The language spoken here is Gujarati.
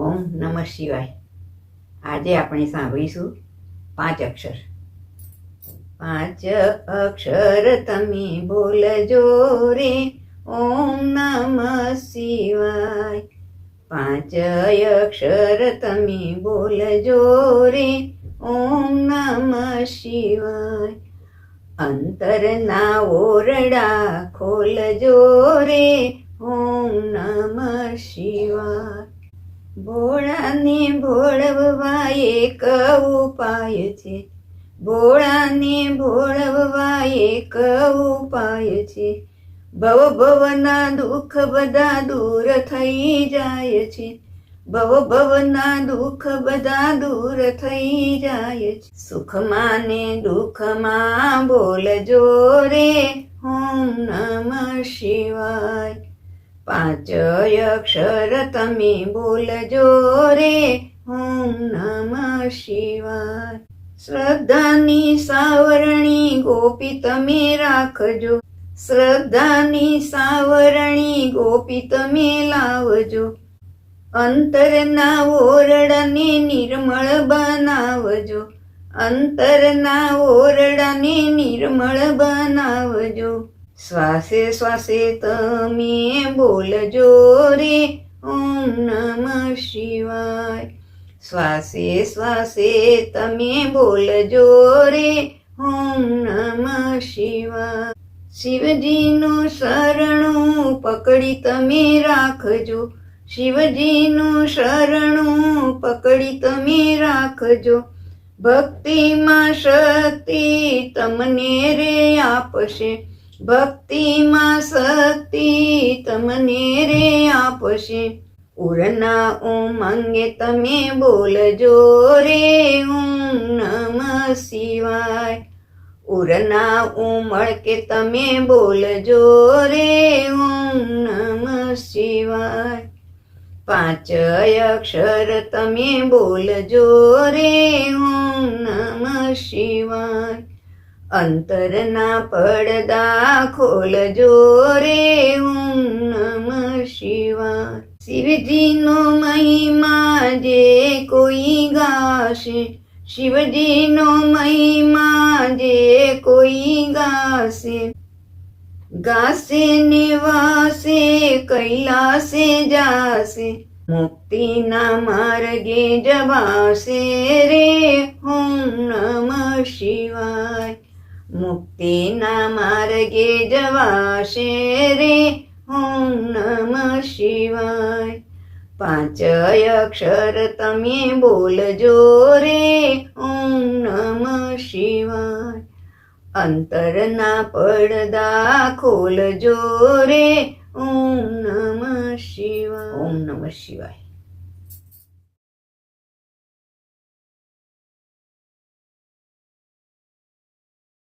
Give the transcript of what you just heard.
ઓમ નમઃ શિવાય. આજે આપણે સાંભળીશું 5 અક્ષર. 5 અક્ષર તમે બોલજો રે, ઓમ નમઃ શિવાય. 5 અક્ષર તમે બોલજો રે, ઓમ નમઃ શિવાય. અંતરના ઓરડા ખોલજો રે, ઓમ નમઃ શિવાય. ભોળાને ભોળવવા એક ઉપાય છે, ભોળાને ભોળવવા એક ઉપાય છે. ભવ ભવના દુઃખ બધા દૂર થઈ જાય છે, ભવ ભવના દુઃખ બધા દૂર થઈ જાય છે. સુખમાં ને દુઃખમાં બોલજો રે, ઓમ નમઃ શિવાય. 5 અક્ષર તમે બોલજો રે, ઓમ નમઃ શિવાય. શ્રદ્ધાની સાવરણી ગોપી તમે રાખજો, શ્રદ્ધાની સાવરણી ગોપી તમે લાવજો. અંતરના ઓરડાને નિર્મળ બનાવજો, અંતરના ઓરડાને નિર્મળ બનાવજો. શ્વાસે શ્વાસે તમે બોલજો રે, ઓમ નમઃ શિવાય. શ્વાસે શ્વાસે તમે બોલજો રે, ઓમ નમઃ શિવાય. શિવજીનું શરણું પકડી તમે રાખજો, શિવજીનું શરણું પકડી તમે રાખજો. ભક્તિમાં શક્તિ તમને રે આપશે, ભક્તિમાં શક્તિ તમને રે આપશે. ઉરના ઉમંગે તમે બોલજો રે, ઓમ નમઃ શિવાય. ઉરના ઉમળકે તમે બોલજો રે, ઓમ નમઃ શિવાય. 5 અક્ષર તમે બોલજો રે, ઓમ નમઃ શિવાય. અંતરના પડદા ખોલજો રે, ઓમ નમઃ શિવાય. શિવજીનો મહિમા જે કોઈ ગાશે, શિવજીનો મહિમા જે કોઈ ગાશે. ગાશે નિવાસે કૈલાસે જાશે, મુક્તિના માર્ગે જવાશે રે, ઓમ નમઃ શિવાય. મુક્તિના માર્ગે જવાશે રે, ઓમ નમઃ શિવાય. 5 અક્ષર તમે બોલજો રે, ઓમ નમઃ શિવાય. અંતરના પડદા ખોલજો રે, ઓમ નમઃ શિવાય. ઓમ નમઃ શિવાય.